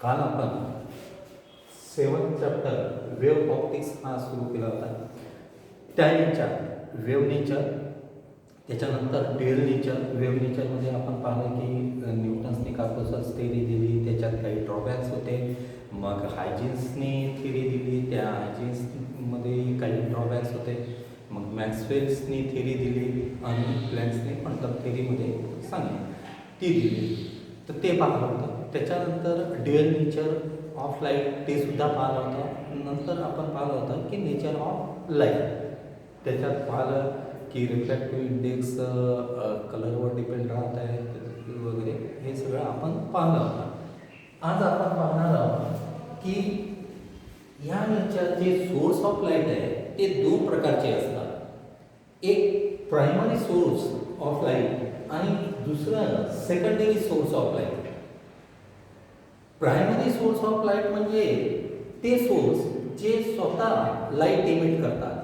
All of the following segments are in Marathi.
काल आपण 7th चॅप्टर वेव्ह ऑप्टिक्स हा सुरू केला होता. त्या याच्यात वेव्ह नेचर, त्याच्यानंतर ड्युअल नेचर. वेव्ह नेचरमध्ये आपण पाहिलं की न्यूटन्सने कार्टेशियन थिअरी दिली, त्याच्यात काही ड्रॉबॅक्स होते. मग हायजिन्सने थिअरी दिली, त्या हायजिन्समध्ये काही ड्रॉबॅक्स होते. मग मॅक्सवेल्सनी थिअरी दिली आणि प्लॅन्क्सने क्वांटम थिअरीमध्ये सांगितली ती दिली. तर ते पाहिलं होतं. त्याच्यानंतर ड्युअल नेचर ऑफ लाईट ते सुद्धा पाहिलं होतं. नंतर आपण पाहिलं होतं की नेचर ऑफ लाईट. त्याच्यात पाहिलं की रिफ्रॅक्टिव्ह इंडेक्स कलरवर डिपेंड राहत आहे वगैरे, हे सगळं आपण पाहिलं होतं. आज आपण पाहणार आहोत की या नेचर जे सोर्स ऑफ लाईट आहे ते दोन प्रकारचे असतात. एक प्रायमरी सोर्स ऑफ लाईट आणि दुसरं secondary source of light. Primary source of light म्हणजे ते सोर्स जे स्वतः लाईट इमिट करतात.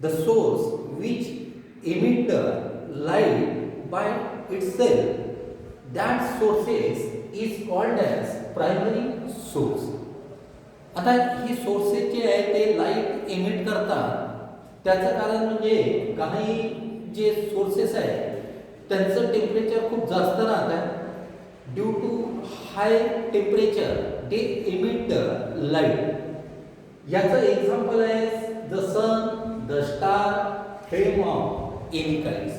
The source which emit the light by itself, that sources is called as primary source. आता ही सोर्सेस जे आहे ते लाईट इमिट करतात. त्याचं कारण म्हणजे काही जे सोर्सेस आहेत त्यांचं टेम्परेचर खूप जास्त राहत आहे. Due to high temperature they emit the light. याचं एक्झाम्पल आहे the sun, the star, flame of any kind.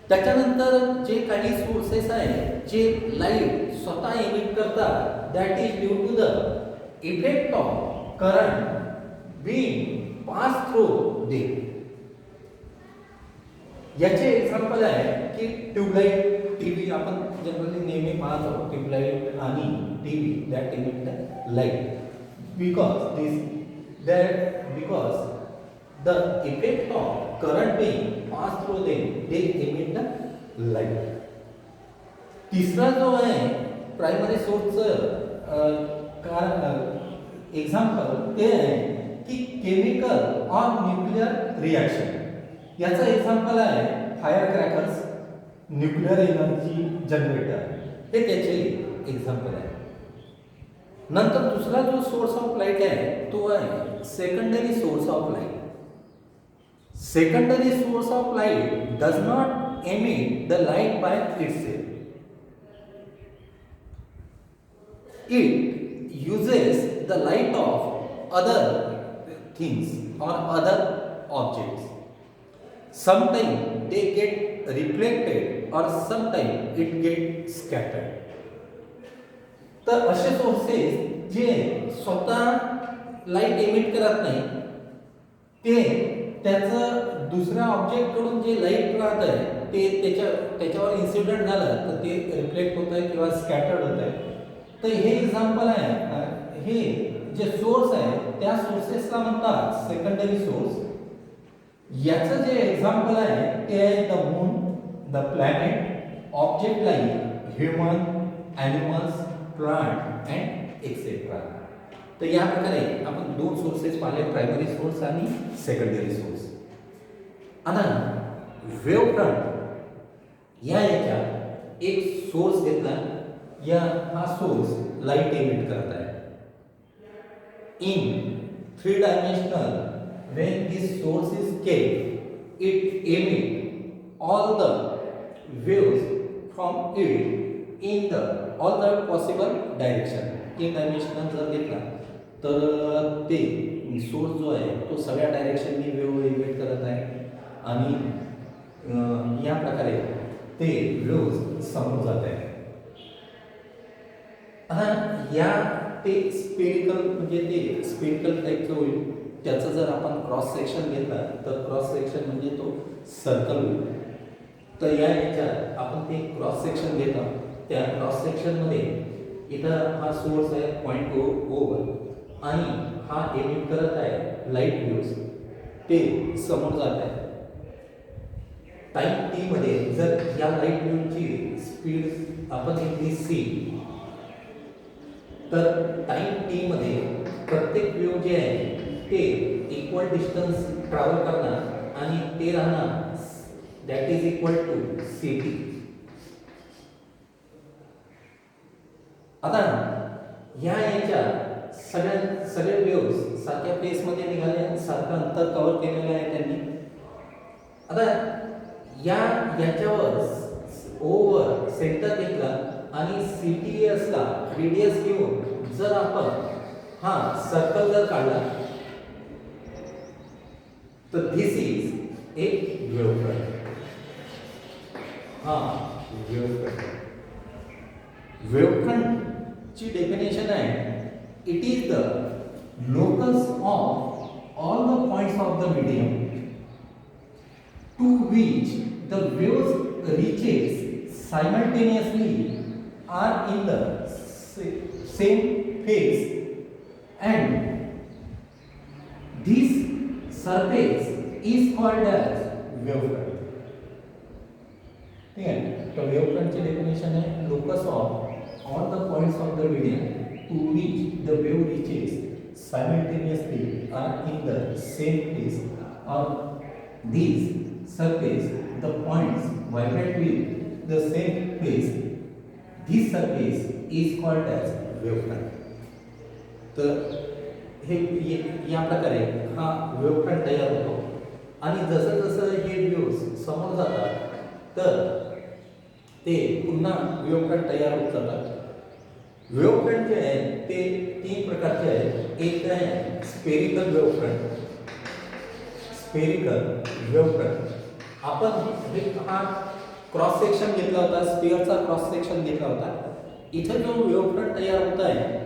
त्याच्यानंतर जे काही सोर्सेस आहेत जे लाईट स्वतः इमिट करतात, that is due to the effect of current being pass through them. याचे एक्झाम्पल आहे की ट्यूबलाईट, टीव्ही. आपण जनरली नेहमी पाहतो ट्यूबलाईट आणि TV that emit the light because the effect of current being pass through them they emit the light. तिसरा जो आहे प्रायमरी सोर्सचं एक्झाम्पल ते आहे की केमिकल ऑर न्यूक्लिअर रिॲक्शन. याचं एक्झाम्पल आहे fire crackers, nuclear energy generator, हे त्याचे एक्झाम्पल आहे. नंतर दुसरा जो सोर्स ऑफ लाईट आहे तो आहे secondary source of light. Secondary source of light does not emit the light by itself. It uses the light of other things or other objects. Sometimes they get reflected or sometimes it gets scattered. तर असे सोर्सेस जे स्वतः लाईट एमिट करत नाही, ते त्याचं दुसऱ्या ऑब्जेक्टकडून जे लाईट राहत आहे ते त्याच्यावर इन्सिडेंट झालं तर ते रिफ्लेक्ट होत आहे किंवा स्कॅटर्ड होत आहे. तर हे एक्झाम्पल आहे. हे जे सोर्स आहे त्या सोर्सेसला म्हणतात सेकंडरी सोर्स. याचं जे एक्झाम्पल आहे ते आहे the moon, the planet, object like human, animals, plant and etcetera. तर या प्रकारे आपण दोन सोर्सेस पाहिले, प्रायमरी सोर्स आणि सेकंडरी सोर्स. आता वेव्ह फ्रंट या याच्यात एक सोर्स घेतला. हा सोर्स लाईट एमिट करत आहे. In 3 dimensional, when this source is kept, it emit all the waves from it in all the possible direction. 3 dimensional जर घेतला तर ते सोर्स जो आहे तो सगळ्या डायरेक्शननी वेव्ह एमिट करत आहे आणि या प्रकारे ते वेव्ह समोर जात आहे. या ते स्पेरिकल म्हणजे ते स्पेरिकल टाईपचं होईल. त्याचं जर आपण क्रॉस सेक्शन घेतला तर क्रॉस सेक्शन म्हणजे तो सर्कल होईल. तर या याच्यात आपण ते क्रॉस सेक्शन घेतो. त्या क्रॉस सेक्शनमध्ये इथं हा सोर्स आहे पॉईंट ओवर आणि हा एमिट करत आहे लाईट वेव्स. ते समोर जात आहे. टाईम टी मध्ये जर या लाईट वेव्हची स्पीड आपण घेतली सी, तर टाईम टी मध्ये प्रत्येक वेव्ह जे आहे ते इक्वल डिस्टन्स ट्रॅव्हल करणार आणि ते राहणार that is equal to C T. आता याच्या सगळे वेव्स सारख्या फेसमध्ये निघाले, सारखं अंतर कव्हर केलेलं आहे त्यांनी. आता याच्यावर ओवर सेंटर घेतला आणि सीटीएसला रेडियस घेऊन जर आपण हा सर्कल जर काढला तर दिस इज एक वेव्हफ्रंट. हा वेव्हफ्रंट ची डेफिनेशन आहे, it is the locus of all the points of the medium to which the waves reaches simultaneously are in the same phase, and this surface is called as wavefront. ठीक है, तो वेवफ्रंट ची डेफिनेशन है, locus of all the points of the medium to which the wave reaches simultaneously are in the same phase, or these surface the points vibrate with the same phase. This surface is called as wavefront. तर हे या प्रकारे हा वेव्हफ्रंट तयार होतो. आणि जसं जसं हे वेव्स समोर जातात तर ते पुन्हा वेव्हफ्रंट तयार होत जातात. वेव्हफ्रंट जे आहे ते 3 प्रकारचे आहेत. एक आहे स्पेरिकल वेव्हफ्रंट. स्पेरिकल वेव्हफ्रंट आपण हा क्रॉस सेक्शन घेतला होता, स्फिअरचा क्रॉस सेक्शन घेतला होता. इथे जो वेव्हफ्रंट तयार होत आहे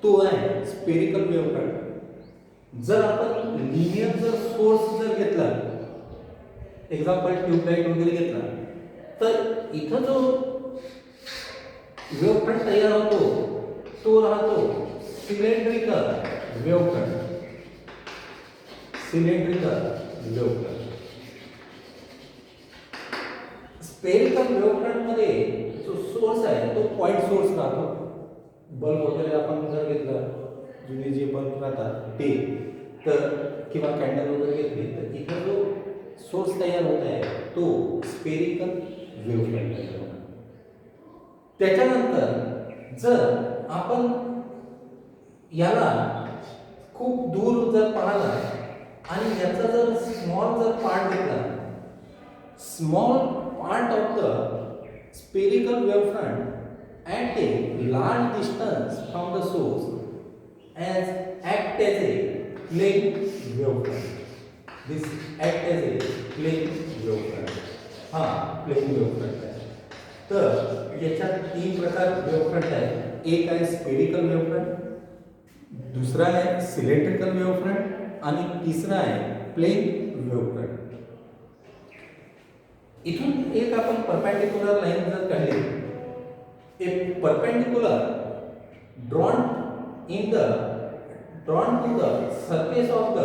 तो आहे स्पेरिकल वेव्हफ्रंट. जर आपण लिनियर जर सोर्स जर घेतला, एक्झाम्पल ट्यूबलाइट वगैरे घेतला, तर इथं जो वेव्हफ्रंट तयार होतो तो राहतो सिलेंड्रिकल वेव्हफ्रंट. सिलेंड्रिकल वेव्हफ्रंट. स्पेरिकल वेव्हफ्रंट मध्ये जो सोर्स आहे तो पॉइंट सोर्स राहतो. बल्ब वगैरे आपण जर घेतला, जुने जे बल्ब राहतात ते, तर किंवा कॅन्डल वगैरे घेतली, तर इथे जो सोर्स तयार होत आहे तो स्पेरिकल वेव्हफ्रंट तयार होतो. त्याच्यानंतर जर आपण याला खूप दूर जर पाहिला आणि याचा जर स्मॉल जर पार्ट घेतला, small part of the spherical wavefront at a large distance from the source as act as a plane wavefront. This act as a plane wavefront. हाँ, plane wavefront है. तर याच्यात 3 प्रकार वेव्हफ्रंट आहे. एक आहे स्पेरिकल वेव्हफ्रंट, दुसरा आहे सिलेंड्रिकल वेव्हफ्रंट आणि तिसरा आहे प्लेन वेव्हफ्रंट. इथून एक आपण परपेंडिकुलर लाइन जर काढली, a perpendicular drawn to the surface of the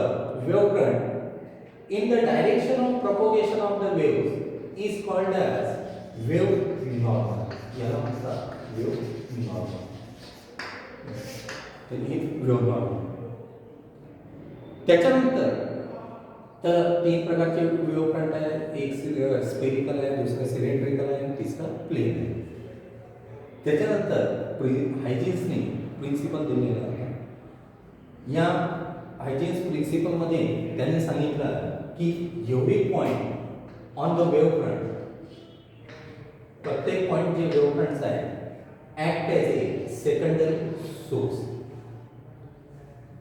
wavefront in the direction of propagation of the waves is called as wave normal. याला म्हणतात वेव नॉर्मल. तर ही वेव नॉर्मल. त्याच्यानंतर तर 3 प्रकारचे वेव्हफ्रंट आहे. एक स्पेरिकल आहे, दुसरा सिलेंड्रिकल आहे आणि तिसरा प्लेन आहे. त्याच्यानंतर हायजिन्सने प्रिन्सिपल दिलेला होता. या हायजिन्स प्रिन्सिपलमध्ये त्यांनी सांगितलं की every point on the wavefront, प्रत्येक पॉइंट जे वेव्हफ्रंट्स आहे, act as a secondary source,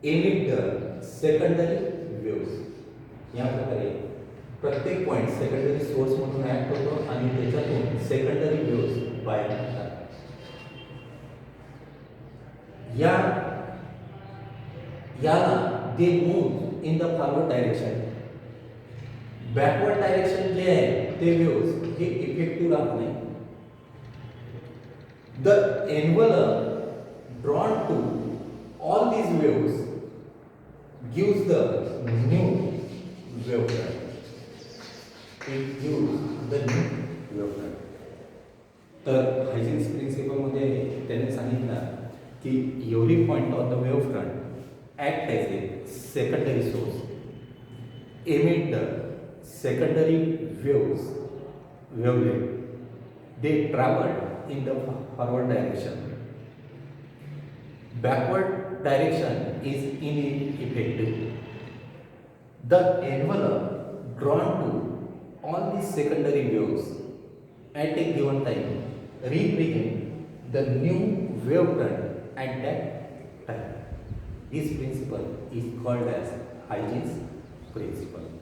emit the secondary waves. या प्रकारे प्रत्येक पॉइंट सेकंडरी सोर्स म्हणून ऍक्ट होतो आणि त्याच्यातून सेकंडरी वेव्स बाहेर येतात. याला they move in the forward direction. Backward direction जे आहे ते वेव्स हे इफेक्टिव्ह राहत नाही. The envelope drawn to all these waves gives the new wavefront. It gives the new wavefront. तर हायजिन्स प्रिन्सिपलमध्ये त्यांनी सांगितलं की every point of the wavefront act as a secondary source, emit the secondary wavelet, they travel in the forward direction. backward direction is ineffective. The envelope drawn to all these secondary waves at a given time represent the new wave front at that time. This principle is called as Huygens principle.